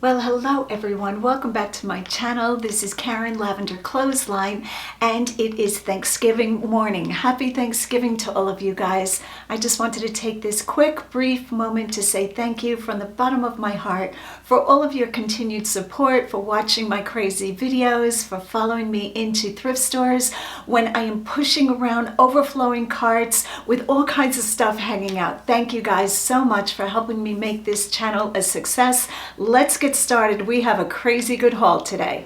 Well, hello everyone. Welcome back to my channel. This is Karen Lavender Clothesline and it is Thanksgiving morning. Happy Thanksgiving to all of you guys. I just wanted to take this quick, brief moment to say thank you from the bottom of my heart for all of your continued support, for watching my crazy videos, for following me into thrift stores when I am pushing around overflowing carts with all kinds of stuff hanging out. Thank you guys so much for helping me make this channel a success. Let's get started. We have a crazy good haul today.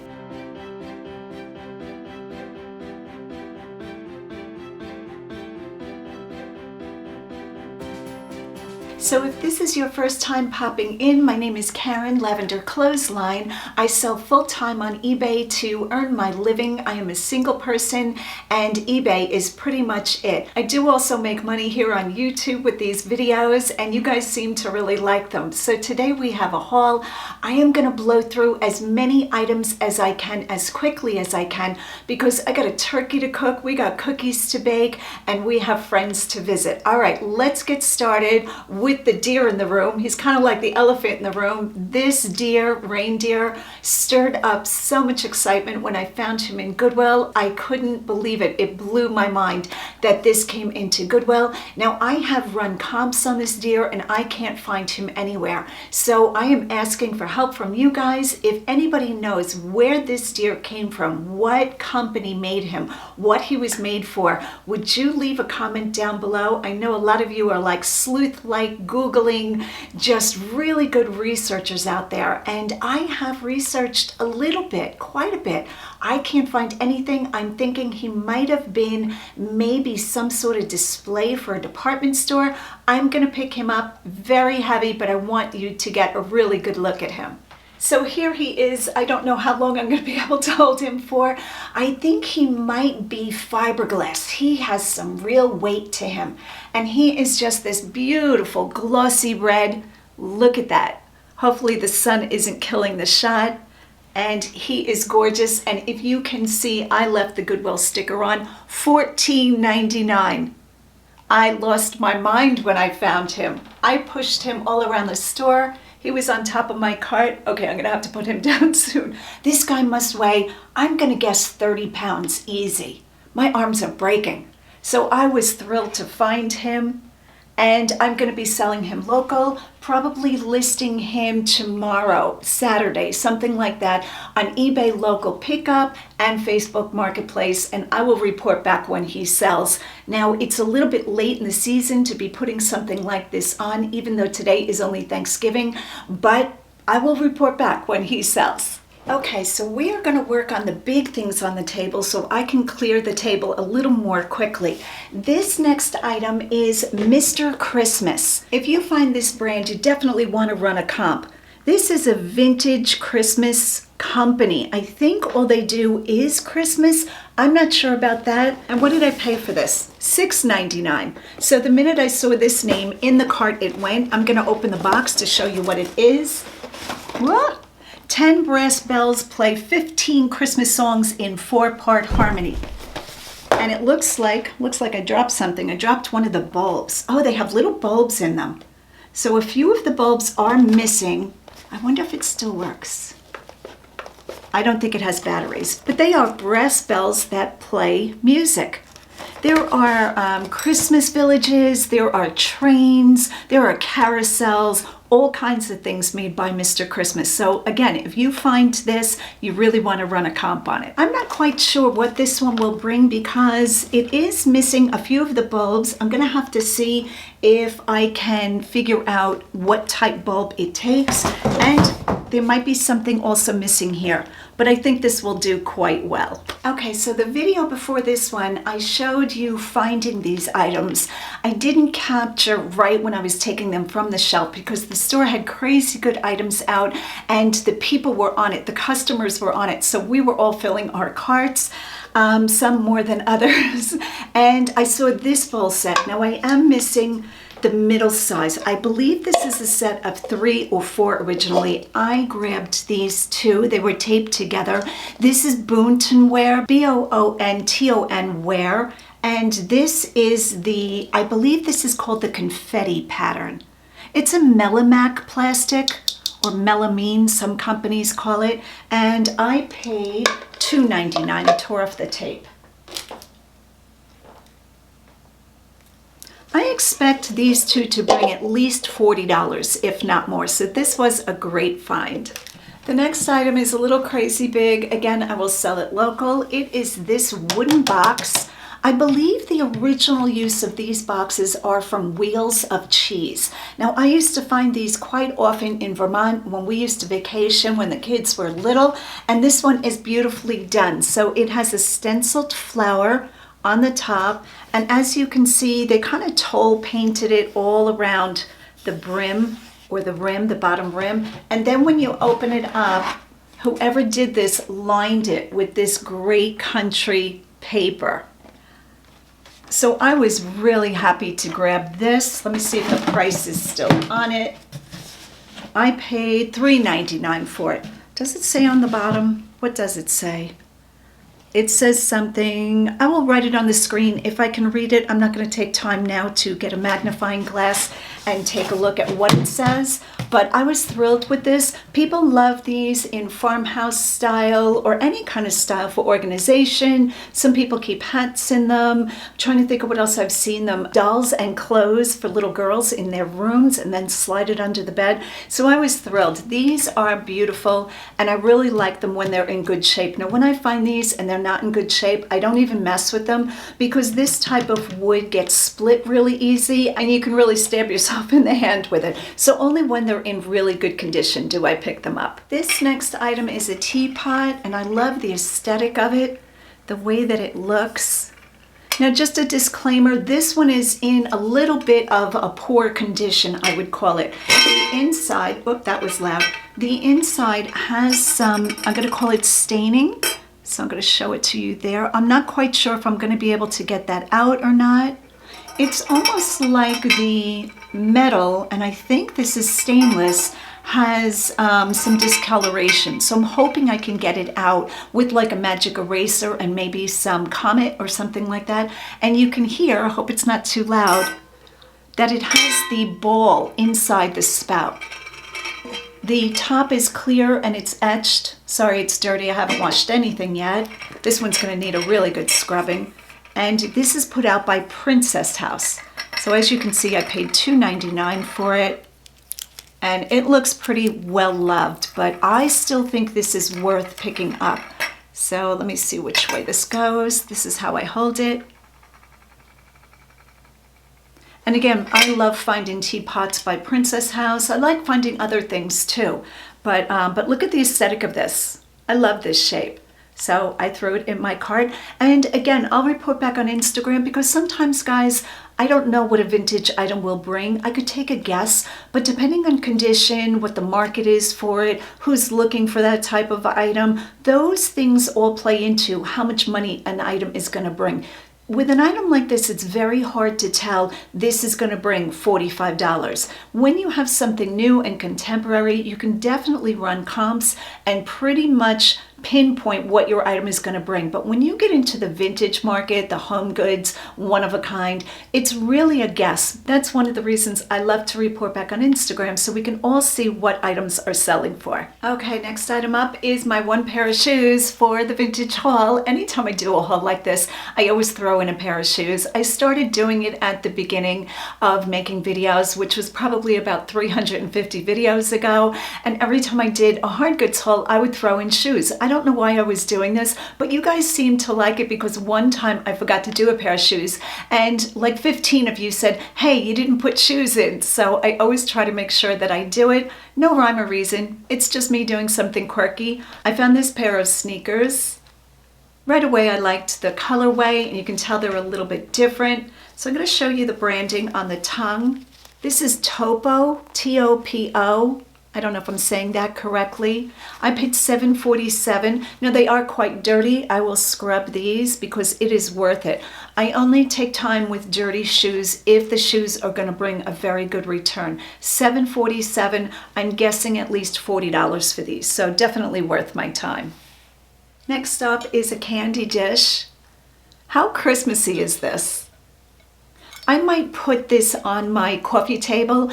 So if this is your first time popping in, my name is Karen Lavender Clothesline. I sell full-time on eBay to earn my living. I am a single person and eBay is pretty much it. I do also make money here on YouTube with these videos and you guys seem to really like them. So today we have a haul. I am going to blow through as many items as I can, as quickly as I can, because I got a turkey to cook, we got cookies to bake, and we have friends to visit. All right, let's get started with the deer in the room. He's kind of like the elephant in the room. This reindeer, stirred up so much excitement when I found him in Goodwill. I couldn't believe it. It blew my mind that this came into Goodwill. Now I have run comps on this deer and I can't find him anywhere. So I am asking for help from you guys. If anybody knows where this deer came from, what company made him, what he was made for, would you leave a comment down below? I know a lot of you are like sleuth-like Googling, just really good researchers out there, and I have researched a little bit, quite a bit. I can't find anything. I'm thinking he might have been maybe some sort of display for a department store. I'm gonna pick him up, very heavy, but I want you to get a really good look at him. So here he is. I don't know how long I'm going to be able to hold him for. I think he might be fiberglass. He has some real weight to him. And he is just this beautiful glossy red. Look at that. Hopefully the sun isn't killing the shot. And he is gorgeous. And if you can see, I left the Goodwill sticker on. $14.99. I lost my mind when I found him. I pushed him all around the store. He was on top of my cart. Okay, I'm gonna have to put him down soon. This guy must weigh, I'm gonna guess 30 pounds easy. My arms are breaking. So I was thrilled to find him, and I'm gonna be selling him local, probably listing him tomorrow, Saturday, something like that, on eBay local pickup and Facebook Marketplace, and I will report back when he sells. Now, it's a little bit late in the season to be putting something like this on, even though today is only Thanksgiving, but I will report back when he sells. Okay, so we are going to work on the big things on the table so I can clear the table a little more quickly. This next item is Mr. Christmas. If you find this brand, you definitely want to run a comp. This is a vintage Christmas company. I think all they do is Christmas. I'm not sure about that. And what did I pay for this? $6.99. So the minute I saw this name in the cart, it went. I'm going to open the box to show you what it is. What? 10 brass bells play 15 Christmas songs in 4-part harmony. And it looks like I dropped something. I dropped one of the bulbs. Oh, they have little bulbs in them. So a few of the bulbs are missing. I wonder if it still works. I don't think it has batteries, but they are brass bells that play music. There are Christmas villages, there are trains, there are carousels, all kinds of things made by Mr. Christmas. So again, if you find this, you really want to run a comp on it. I'm not quite sure what this one will bring because it is missing a few of the bulbs. I'm going to have to see if I can figure out what type bulb it takes, and there might be something also missing here, but I think this will do quite well. Okay, so the video before this one, I showed you finding these items. I didn't capture right when I was taking them from the shelf because the store had crazy good items out and the people were on it, the customers were on it, so we were all filling our carts, some more than others. And I saw this bowl set. Now I am missing the middle size. I believe this is a set of 3 or 4 originally. I grabbed these 2. They were taped together. This is Boonton ware, B-O-O-N-T-O-N ware, and this is the, I believe this is called the Confetti Pattern. It's a Mellissa plastic, or melamine, some companies call it, and I paid $2.99. I tore off the tape. I expect these two to bring at least $40, if not more, so this was a great find. The next item is a little crazy big. Again, I will sell it local. It is this wooden box. I believe the original use of these boxes are from Wheels of Cheese. Now, I used to find these quite often in Vermont when we used to vacation when the kids were little, and this one is beautifully done. So it has a stenciled flower on the top, and as you can see, they kind of toll painted it all around the brim, or the rim, the bottom rim, and then when you open it up, whoever did this lined it with this great country paper. So I was really happy to grab this. Let me see if the price is still on it. I paid $3.99 for it. Does it say on the bottom? What does it say? It says something. I will write it on the screen. If I can read it, I'm not going to take time now to get a magnifying glass and take a look at what it says, but I was thrilled with this. People love these in farmhouse style or any kind of style for organization. Some people keep hats in them. I'm trying to think of what else I've seen them. Dolls and clothes for little girls in their rooms and then slide it under the bed. So I was thrilled. These are beautiful and I really like them when they're in good shape. Now when I find these and they're not in good shape, I don't even mess with them because this type of wood gets split really easy and you can really stab yourself in the hand with it. So only when they're in really good condition do I pick them up. This next item is a teapot and I love the aesthetic of it, the way that it looks. Now just a disclaimer, this one is in a little bit of a poor condition, I would call it. The inside, oh, that was loud. The inside has some, I'm going to call it staining. So I'm going to show it to you there. I'm not quite sure if I'm going to be able to get that out or not. It's almost like the metal, and I think this is stainless, has some discoloration. So I'm hoping I can get it out with like a magic eraser and maybe some Comet or something like that. And you can hear, I hope it's not too loud, that it has the ball inside the spout. The top is clear and it's etched. Sorry, it's dirty. I haven't washed anything yet. This one's going to need a really good scrubbing. And this is put out by Princess House. So as you can see, I paid $2.99 for it. And it looks pretty well loved, but I still think this is worth picking up. So let me see which way this goes. This is how I hold it. And again, I love finding teapots by Princess House. I like finding other things too, but look at the aesthetic of this. I love this shape. So I threw it in my cart. And again, I'll report back on Instagram because sometimes, guys, I don't know what a vintage item will bring. I could take a guess, but depending on condition, what the market is for it, who's looking for that type of item, those things all play into how much money an item is going to bring. With an item like this, it's very hard to tell this is going to bring $45. When you have something new and contemporary, you can definitely run comps and pretty much pinpoint what your item is going to bring. But when you get into the vintage market, the home goods, one of a kind, it's really a guess. That's one of the reasons I love to report back on Instagram so we can all see what items are selling for. Okay, next item up is my one pair of shoes for the vintage haul. Anytime I do a haul like this, I always throw in a pair of shoes. I started doing it at the beginning of making videos, which was probably about 350 videos ago. And every time I did a hard goods haul, I would throw in shoes. I don't know why I was doing this, but you guys seem to like it because one time I forgot to do a pair of shoes and like 15 of you said, hey, you didn't put shoes in. So I always try to make sure that I do it. No rhyme or reason. It's just me doing something quirky. I found this pair of sneakers. Right away, I liked the colorway and you can tell they're a little bit different. So I'm going to show you the branding on the tongue. This is Topo, T-O-P-O. I don't know if I'm saying that correctly. I paid $7.47. Now they are quite dirty. I will scrub these because it is worth it. I only take time with dirty shoes if the shoes are going to bring a very good return. $7.47. I'm guessing at least $40 for these. So definitely worth my time. Next up is a candy dish. How Christmassy is this? I might put this on my coffee table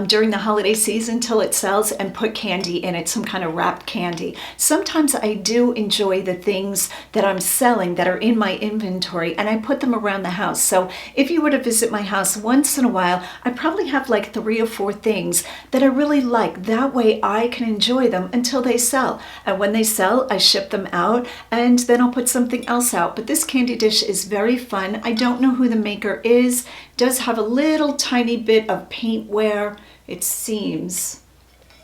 during the holiday season till it sells and put candy in it, some kind of wrapped candy. Sometimes I do enjoy the things that I'm selling that are in my inventory, and I put them around the house. So if you were to visit my house once in a while, I probably have like 3 or 4 things that I really like. That way I can enjoy them until they sell. And when they sell, I ship them out, and then I'll put something else out. But this candy dish is very fun. I don't know who the maker is. It does have a little tiny bit of paint wear, it seems.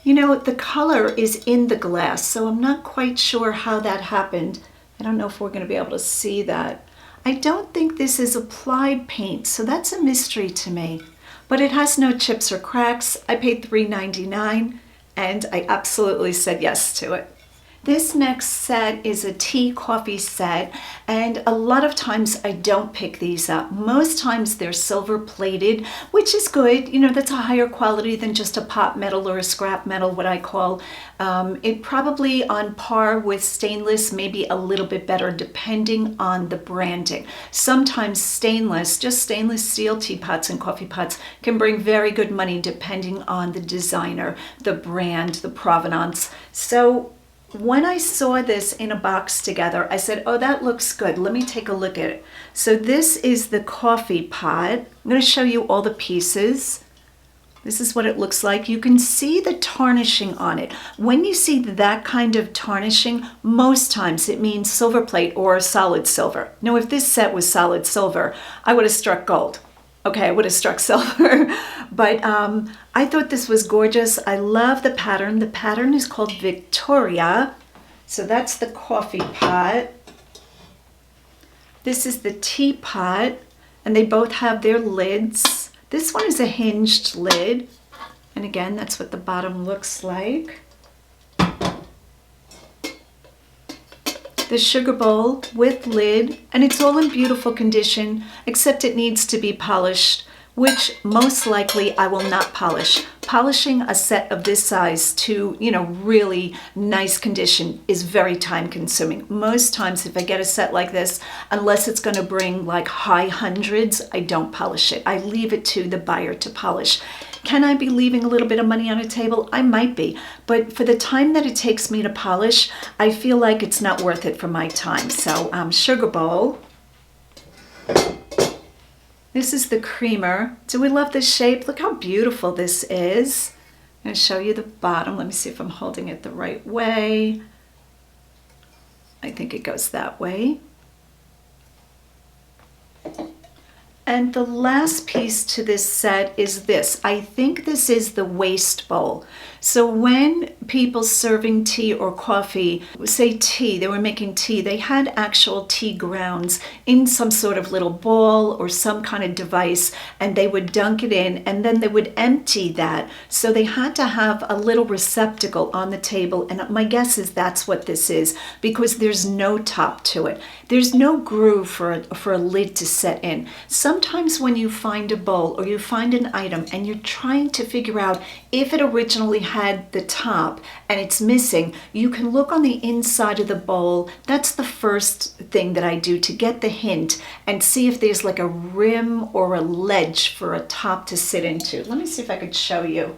You know, the color is in the glass, so I'm not quite sure how that happened. I don't know if we're going to be able to see that. I don't think this is applied paint, so that's a mystery to me. But it has no chips or cracks. I paid $3.99, and I absolutely said yes to it. This next set is a tea coffee set, and a lot of times I don't pick these up. Most times they're silver plated, which is good. You know, that's a higher quality than just a pot metal or a scrap metal, what I call. It probably on par with stainless, maybe a little bit better depending on the branding. Sometimes stainless, just stainless steel teapots and coffee pots can bring very good money depending on the designer, the brand, the provenance. So when I saw this in a box together, I said, oh, that looks good. Let me take a look at it. So this is the coffee pot. I'm going to show you all the pieces. This is what it looks like. You can see the tarnishing on it. When you see that kind of tarnishing, most times it means silver plate or solid silver. Now, if this set was solid silver, I would have struck gold. Okay, I would have struck silver, but I thought this was gorgeous. I love the pattern. The pattern is called Victoria. So that's the coffee pot. This is the teapot, and they both have their lids. This one is a hinged lid, and again, that's what the bottom looks like. The sugar bowl with lid, and it's all in beautiful condition, except it needs to be polished, which most likely I will not polish. Polishing a set of this size to, you know, really nice condition is very time consuming. Most times if I get a set like this, unless it's going to bring like high hundreds, I don't polish it. I leave it to the buyer to polish. Can I be leaving a little bit of money on a table? I might be, but for the time that it takes me to polish, I feel like it's not worth it for my time. So sugar bowl. This is the creamer. Do we love this shape? Look how beautiful this is. I'm going to show you the bottom. Let me see if I'm holding it the right way. I think it goes that way. And the last piece to this set is this. I think this is the waste bowl. So when people serving tea or coffee, say tea, they were making tea, they had actual tea grounds in some sort of little bowl or some kind of device, and they would dunk it in, and then they would empty that. So they had to have a little receptacle on the table, and my guess is that's what this is, because there's no top to it. There's no groove for a lid to set in. Sometimes when you find a bowl or you find an item and you're trying to figure out if it originally had the top and it's missing, you can look on the inside of the bowl. That's the first thing that I do to get the hint and see if there's like a rim or a ledge for a top to sit into. Let me see if I could show you.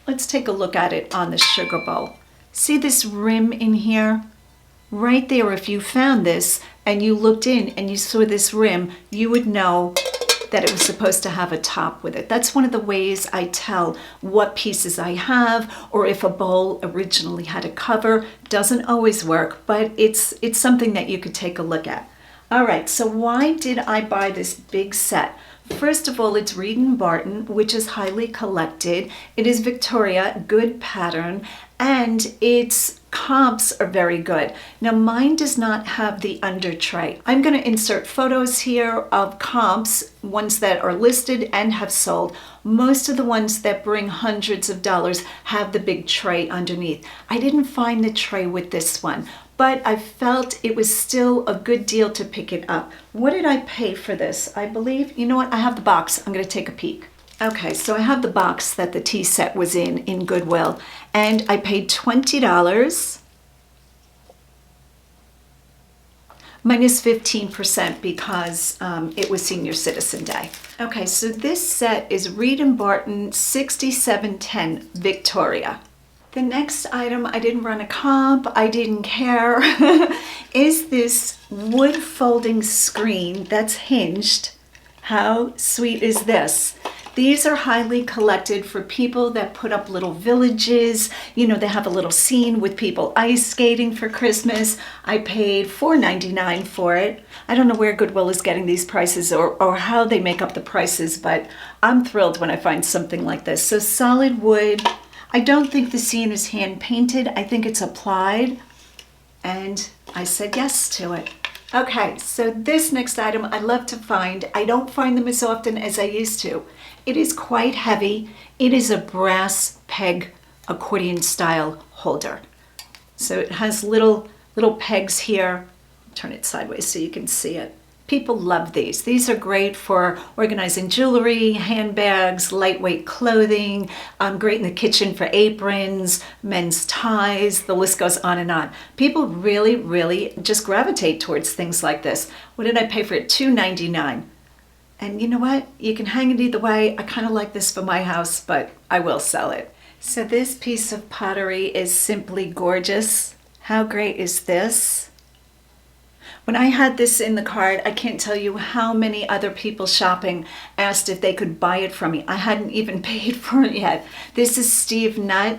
Let's take a look at it on the sugar bowl. See this rim in here? Right there, if you found this and you looked in and you saw this rim, you would know that it was supposed to have a top with it. That's one of the ways I tell what pieces I have, or if a bowl originally had a cover. Doesn't always work, but it's something that you could take a look at. All right, so why did I buy this big set? First of all, it's Reed & Barton, which is highly collected. It is Victoria, good pattern, and its comps are very good. Now mine does not have the under tray. I'm going to insert photos here of comps, ones that are listed and have sold. Most of the ones that bring hundreds of dollars have the big tray underneath. I didn't find the tray with this one, but I felt it was still a good deal to pick it up. What did I pay for this? I believe, you know what, I have the box. I'm going to take a peek. Okay, so I have the box that the tea set was in Goodwill, and I paid $20. minus 15% because it was Senior Citizen Day. Okay, so this set is Reed & Barton 6710 Victoria. The next item, I didn't run a comp, I didn't care, is this wood folding screen that's hinged. How sweet is this? These are highly collected for people that put up little villages. You know, they have a little scene with people ice skating for Christmas. I paid $4.99 for it. I don't know where Goodwill is getting these prices or how they make up the prices, but I'm thrilled when I find something like this. So solid wood. I don't think the scene is hand painted. I think it's applied. And I said yes to it. Okay, so this next item I love to find. I don't find them as often as I used to. It is quite heavy. It is a brass peg accordion style holder. So it has little pegs here. Turn it sideways so you can see it. People love these. These are great for organizing jewelry, handbags, lightweight clothing, great in the kitchen for aprons, men's ties, the list goes on and on. People really, really just gravitate towards things like this. What did I pay for it? $2.99. And you know what? You can hang it either way. I kind of like this for my house, but I will sell it. So this piece of pottery is simply gorgeous. How great is this? When I had this in the cart, I can't tell you how many other people shopping asked if they could buy it from me. I hadn't even paid for it yet. This is Steve Nutt.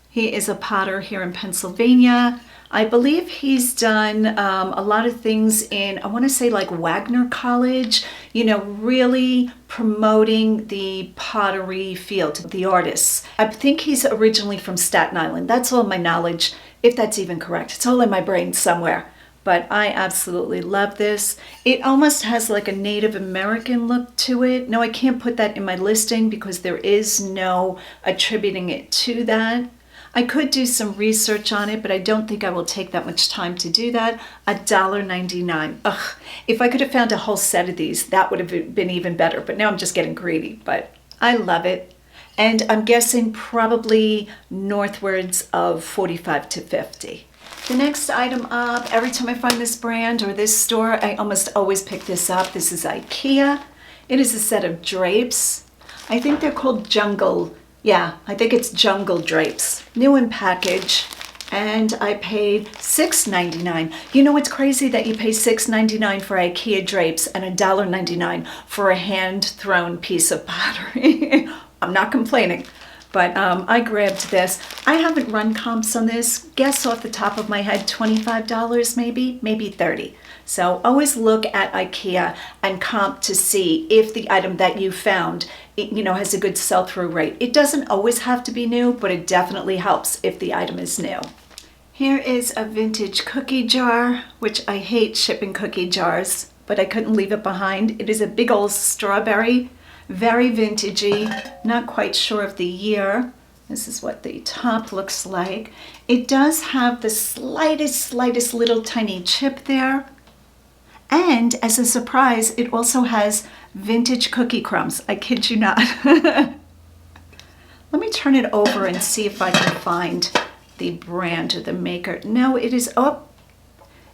He is a potter here in Pennsylvania. I believe he's done a lot of things in, I want to say like Wagner College, you know, really promoting the pottery field, the artists. I think he's originally from Staten Island. That's all my knowledge, if that's even correct. It's all in my brain somewhere. But I absolutely love this. It almost has like a Native American look to it. No, I can't put that in my listing because there is no attributing it to that. I could do some research on it, but I don't think I will take that much time to do that. $1.99. Ugh, if I could have found a whole set of these, that would have been even better. But now I'm just getting greedy, but I love it. And I'm guessing probably northwards of 45 to 50. The next item up, every time I find this brand or this store, I almost always pick this up. This is Ikea. It is a set of drapes. I think they're called Jungle. Yeah, I think it's Jungle drapes. New in package. And I paid $6.99. You know what's crazy? That you pay $6.99 for Ikea drapes and $1.99 for a hand-thrown piece of pottery. I'm not complaining. But I grabbed this. I haven't run comps on this. Guess off the top of my head, $25 maybe $30. So always look at Ikea and comp to see if the item that you found, has a good sell-through rate. It doesn't always have to be new, but it definitely helps if the item is new. Here is a vintage cookie jar, which I hate shipping cookie jars, but I couldn't leave it behind. It is a big old strawberry. Very vintagey, not quite sure of the year. This is what the top looks like. It does have the slightest little tiny chip there. And as a surprise, it also has vintage cookie crumbs. I kid you not. Let me turn it over and see if I can find the brand or the maker. No, it is,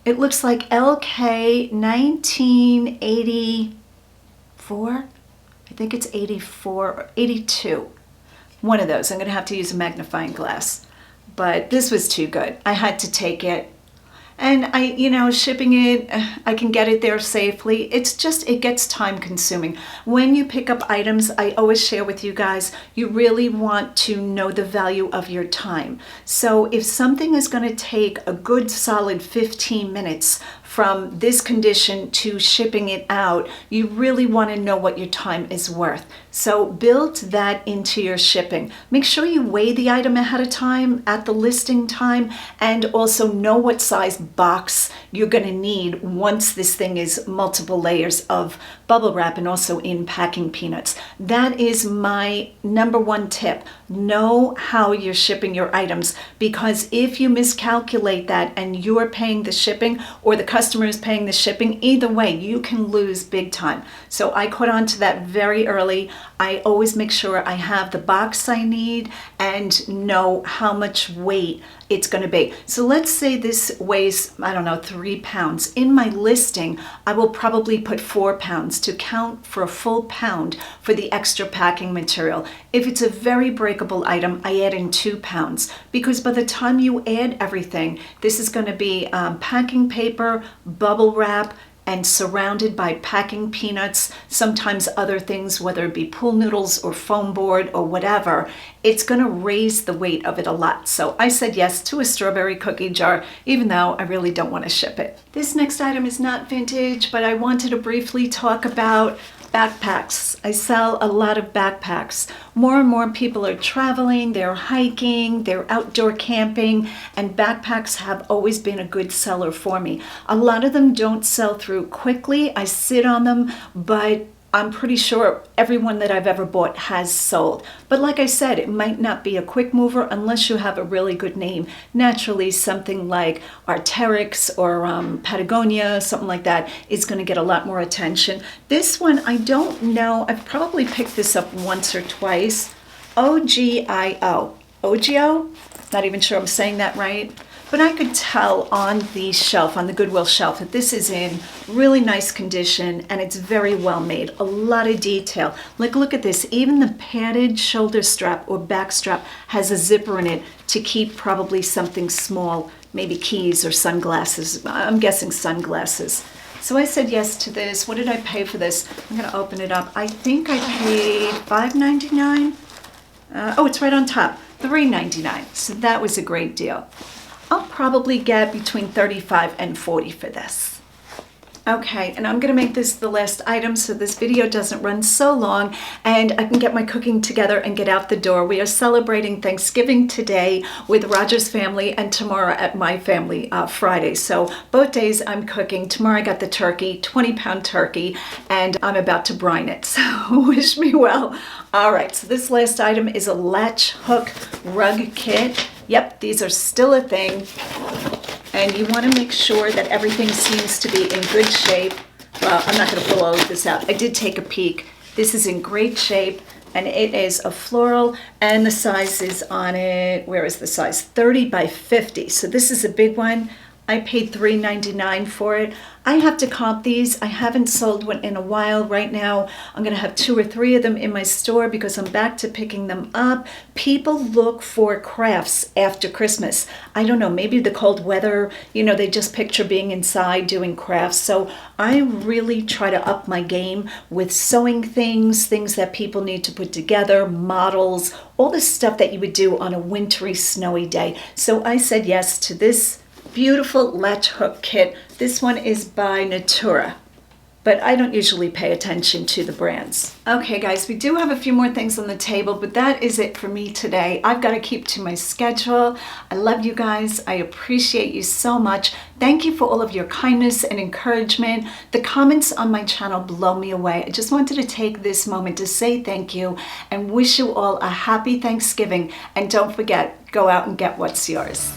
it looks like LK 1984. I think it's 84 or 82. One of those. I'm going to have to use a magnifying glass. But this was too good. I had to take it. And shipping it, I can get it there safely. It's just, it gets time consuming. When you pick up items, I always share with you guys, you really want to know the value of your time. So if something is going to take a good solid 15 minutes from this condition to shipping it out, you really want to know what your time is worth. So build that into your shipping. Make sure you weigh the item ahead of time at the listing time, and also know what size box you're going to need once this thing is multiple layers of bubble wrap and also in packing peanuts. That is my number one tip. Know how you're shipping your items, because if you miscalculate that and you're paying the shipping or the customer customer is paying the shipping. Either way, you can lose big time. So I caught on to that very early. I always make sure I have the box I need and know how much weight it's going to be. So let's say this weighs, I don't know, 3 pounds. In my listing, I will probably put 4 pounds to count for a full pound for the extra packing material. If it's a very breakable item, I add in 2 pounds, because by the time you add everything, this is going to be packing paper, bubble wrap, and surrounded by packing peanuts, sometimes other things, whether it be pool noodles or foam board or whatever. It's going to raise the weight of it a lot. So I said yes to a strawberry cookie jar, even though I really don't want to ship it. This next item is not vintage, but I wanted to briefly talk about backpacks. I sell a lot of backpacks. More and more people are traveling, they're hiking, they're outdoor camping, and backpacks have always been a good seller for me. A lot of them don't sell through quickly. I sit on them, but I'm pretty sure everyone that I've ever bought has sold. But like I said, it might not be a quick mover unless you have a really good name. Naturally, something like Arc'teryx or Patagonia, something like that, is going to get a lot more attention. This one, I don't know. I've probably picked this up once or twice. OGIO. OGIO? Not even sure I'm saying that right. But I could tell on the shelf, on the Goodwill shelf, that this is in really nice condition and it's very well made. A lot of detail. Like, look at this. Even the padded shoulder strap or back strap has a zipper in it to keep probably something small, maybe keys or sunglasses. I'm guessing sunglasses. So I said yes to this. What did I pay for this? I'm going to open it up. I think I paid $5.99. Oh, it's right on top. $3.99. So that was a great deal. I'll probably get between $35 and $40 for this. Okay, and I'm gonna make this the last item so this video doesn't run so long and I can get my cooking together and get out the door. We are celebrating Thanksgiving today with Roger's family and tomorrow at my family, Friday. So both days I'm cooking. Tomorrow I got the turkey, 20-pound turkey, and I'm about to brine it, so wish me well. All right, so this last item is a Latch Hook Rug kit. Yep, these are still a thing. And you want to make sure that everything seems to be in good shape. Well, I'm not going to pull all of this out. I did take a peek. This is in great shape, and it is a floral, and the size is on it. Where is the size? 30 by 50. So this is a big one. I paid $3.99 for it. I have to comp these. I haven't sold one in a while. Right now, I'm going to have 2 or 3 of them in my store because I'm back to picking them up. People look for crafts after Christmas. I don't know, maybe the cold weather, you know, they just picture being inside doing crafts. So I really try to up my game with sewing things, things that people need to put together, models, all the stuff that you would do on a wintry, snowy day. So I said yes to this beautiful Latch Hook kit. This one is by Natura, but I don't usually pay attention to the brands. Okay guys, we do have a few more things on the table, but that is it for me today. I've got to keep to my schedule. I love you guys. I appreciate you so much. Thank you for all of your kindness and encouragement. The comments on my channel blow me away. I just wanted to take this moment to say thank you and wish you all a happy Thanksgiving. And don't forget, go out and get what's yours.